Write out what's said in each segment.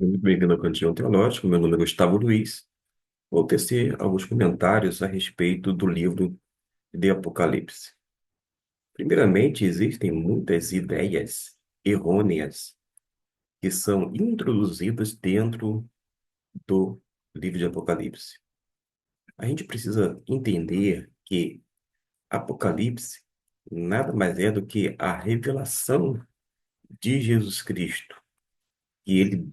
Muito bem-vindo ao Cantinho Teológico. Meu nome é Gustavo Luiz. Vou tecer alguns comentários a respeito do livro de Apocalipse. Primeiramente, existem muitas ideias errôneas que são introduzidas dentro do livro de Apocalipse. A gente precisa entender que Apocalipse nada mais é do que a revelação de Jesus Cristo, que ele,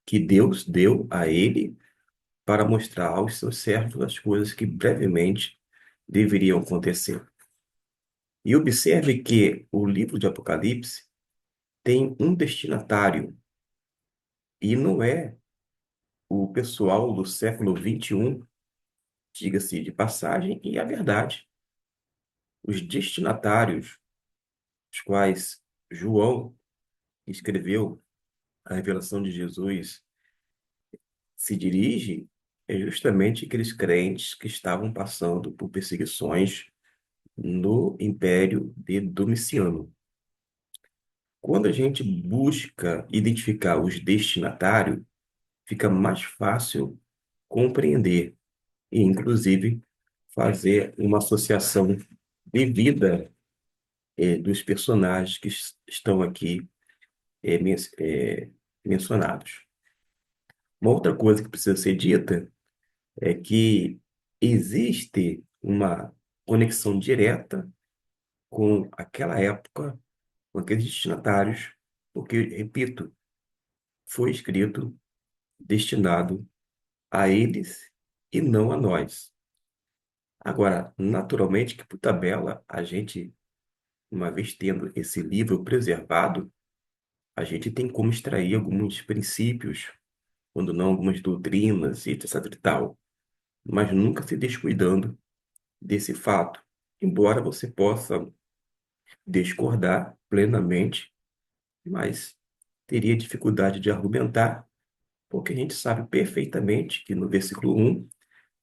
que Deus deu a ele para mostrar aos seus servos as coisas que brevemente deveriam acontecer. E observe que o livro de Apocalipse tem um destinatário, e não é o pessoal do século 21, diga-se de passagem, e a verdade. Os destinatários, os quais João escreveu a revelação de Jesus, se dirige é justamente aqueles crentes que estavam passando por perseguições no Império de Domiciano. Quando a gente busca identificar os destinatários, fica mais fácil compreender e, inclusive, fazer uma associação devida dos personagens que estão aqui mencionados. Uma outra coisa que precisa ser dita é que existe uma conexão direta com aquela época, com aqueles destinatários, porque, repito, foi escrito destinado a eles e não a nós. Agora, naturalmente que por tabela, a gente, uma vez tendo esse livro preservado, a gente tem como extrair alguns princípios, quando não algumas doutrinas e etc e tal, mas nunca se descuidando desse fato, embora você possa discordar plenamente, mas teria dificuldade de argumentar, porque a gente sabe perfeitamente que no versículo 1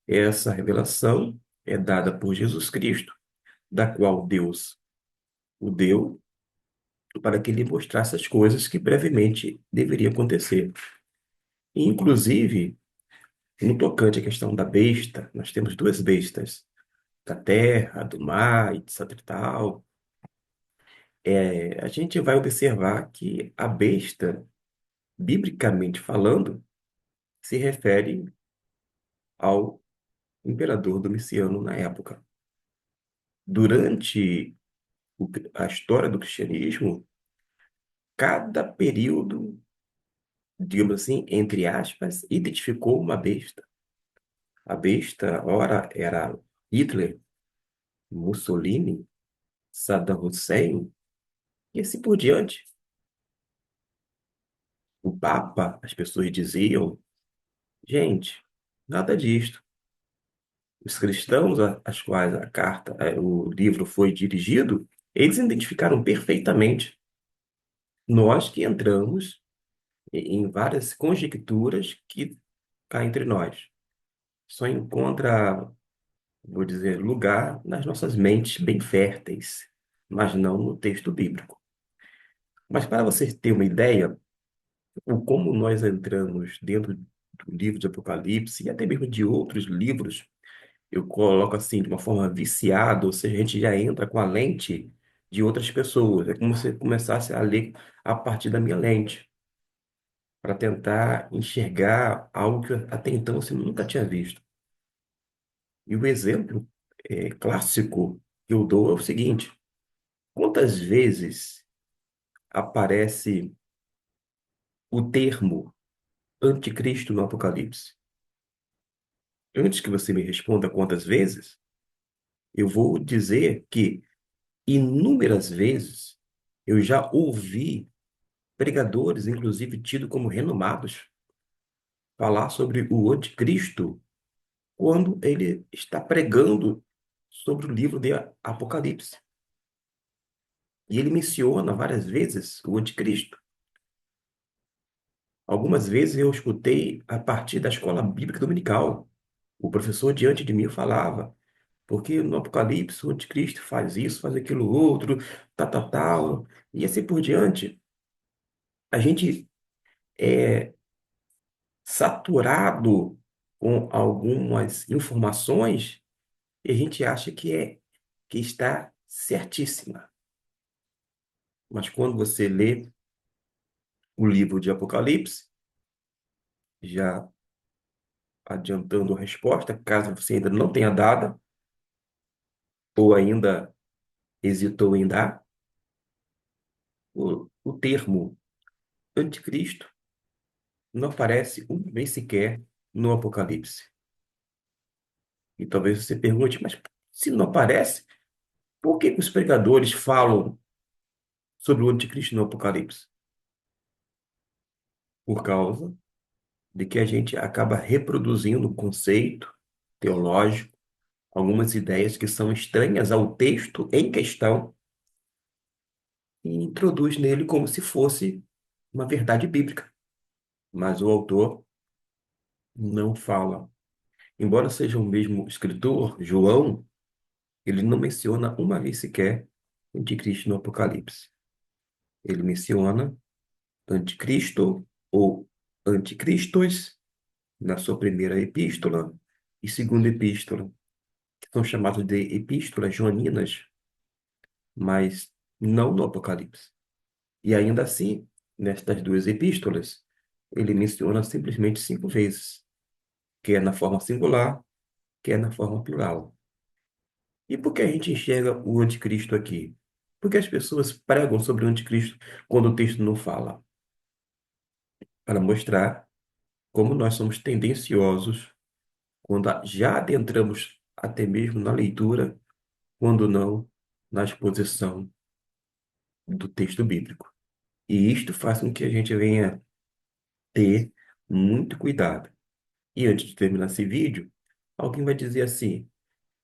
essa revelação é dada por Jesus Cristo, da qual Deus o deu para que ele mostrasse as coisas que brevemente deveriam acontecer. E, inclusive, no tocante à questão da besta, nós temos duas bestas, da terra, do mar, etc e tal. A gente vai observar que a besta, biblicamente falando, se refere ao imperador Domiciano na época. Durante a história do cristianismo, cada período, digamos assim, entre aspas, identificou uma besta. A besta, ora, era Hitler, Mussolini, Saddam Hussein, e assim por diante. O Papa, as pessoas diziam, gente, nada disto. Os cristãos às quais a carta, o livro foi dirigido, eles identificaram perfeitamente. Nós que entramos em várias conjecturas que cá entre nós. Só encontra, vou dizer, lugar nas nossas mentes bem férteis, mas não no texto bíblico. Mas para vocês terem uma ideia, o como nós entramos dentro do livro de Apocalipse e até mesmo de outros livros, eu coloco assim de uma forma viciada, ou seja, a gente já entra com a lente de outras pessoas. É como se eu começasse a ler a partir da minha lente, para tentar enxergar algo que até então você nunca tinha visto. E o exemplo clássico que eu dou é o seguinte: quantas vezes aparece o termo anticristo no Apocalipse? Antes que você me responda quantas vezes, eu vou dizer que inúmeras vezes eu já ouvi pregadores, inclusive tidos como renomados, falar sobre o anticristo quando ele está pregando sobre o livro de Apocalipse. E ele menciona várias vezes o anticristo. Algumas vezes eu escutei a partir da escola bíblica dominical. O professor diante de mim falava, porque no Apocalipse o anticristo faz isso, faz aquilo outro, tal, tal, tal, e assim por diante. A gente saturado com algumas informações e a gente acha que está certíssima. Mas quando você lê o livro de Apocalipse, já adiantando a resposta, caso você ainda não tenha dado ou ainda hesitou em dar, o termo anticristo não aparece uma vez sequer no Apocalipse. E talvez você pergunte, mas se não aparece, por que que os pregadores falam sobre o anticristo no Apocalipse? Por causa de que a gente acaba reproduzindo o conceito teológico, algumas ideias que são estranhas ao texto em questão e introduz nele como se fosse uma verdade bíblica. Mas o autor não fala. Embora seja o mesmo escritor, João, ele não menciona uma vez sequer o anticristo no Apocalipse. Ele menciona anticristo ou anticristos na sua primeira epístola e segunda epístola, que são chamados de epístolas joaninas, mas não no Apocalipse. E ainda assim, nestas duas epístolas, ele menciona simplesmente 5 vezes, quer na forma singular, quer na forma plural. E por que a gente enxerga o anticristo aqui? Porque as pessoas pregam sobre o anticristo quando o texto não fala, para mostrar como nós somos tendenciosos quando já adentramos até mesmo na leitura, quando não na exposição do texto bíblico. E isto faz com que a gente venha ter muito cuidado. E antes de terminar esse vídeo, alguém vai dizer assim: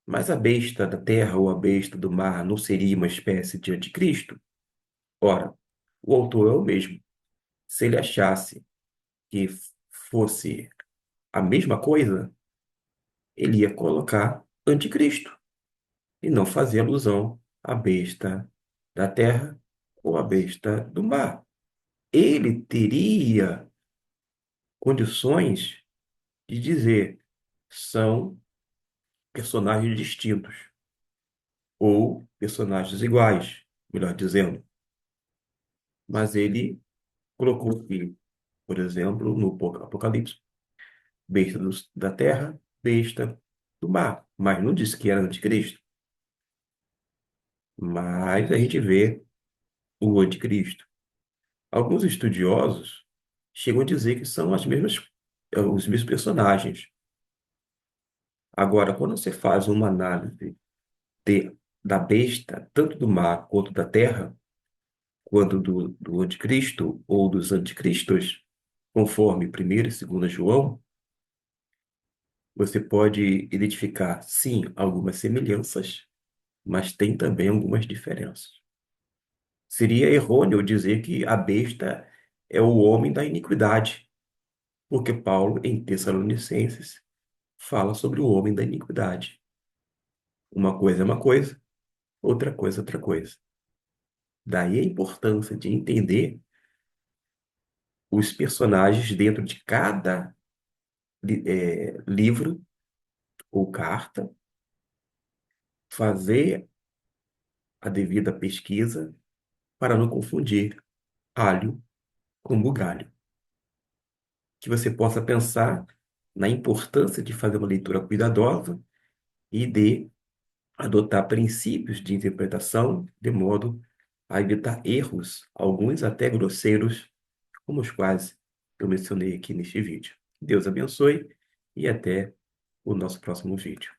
mas a besta da terra ou a besta do mar não seria uma espécie de anticristo? Ora, o autor é o mesmo. Se ele achasse que fosse a mesma coisa, ele ia colocar anticristo e não fazer alusão à besta da terra ou à besta do mar. Ele teria condições de dizer são personagens distintos ou personagens iguais, melhor dizendo. Mas ele colocou que, por exemplo, no Apocalipse, besta da terra, besta do mar, mas não disse que era anticristo. Mas a gente vê o anticristo. Alguns estudiosos chegam a dizer que são os mesmos personagens. Agora, quando você faz uma análise da besta, tanto do mar quanto da terra, quanto do anticristo ou dos anticristos, conforme 1º e 2º João, você pode identificar, sim, algumas semelhanças, mas tem também algumas diferenças. Seria errôneo dizer que a besta é o homem da iniquidade, porque Paulo, em Tessalonicenses, fala sobre o homem da iniquidade. Uma coisa é uma coisa, outra coisa é outra coisa. Daí a importância de entender os personagens dentro de cada livro ou carta, fazer a devida pesquisa para não confundir alho com bugalho. Que você possa pensar na importância de fazer uma leitura cuidadosa e de adotar princípios de interpretação de modo a evitar erros, alguns até grosseiros, como os quais eu mencionei aqui neste vídeo. Deus abençoe e até o nosso próximo vídeo.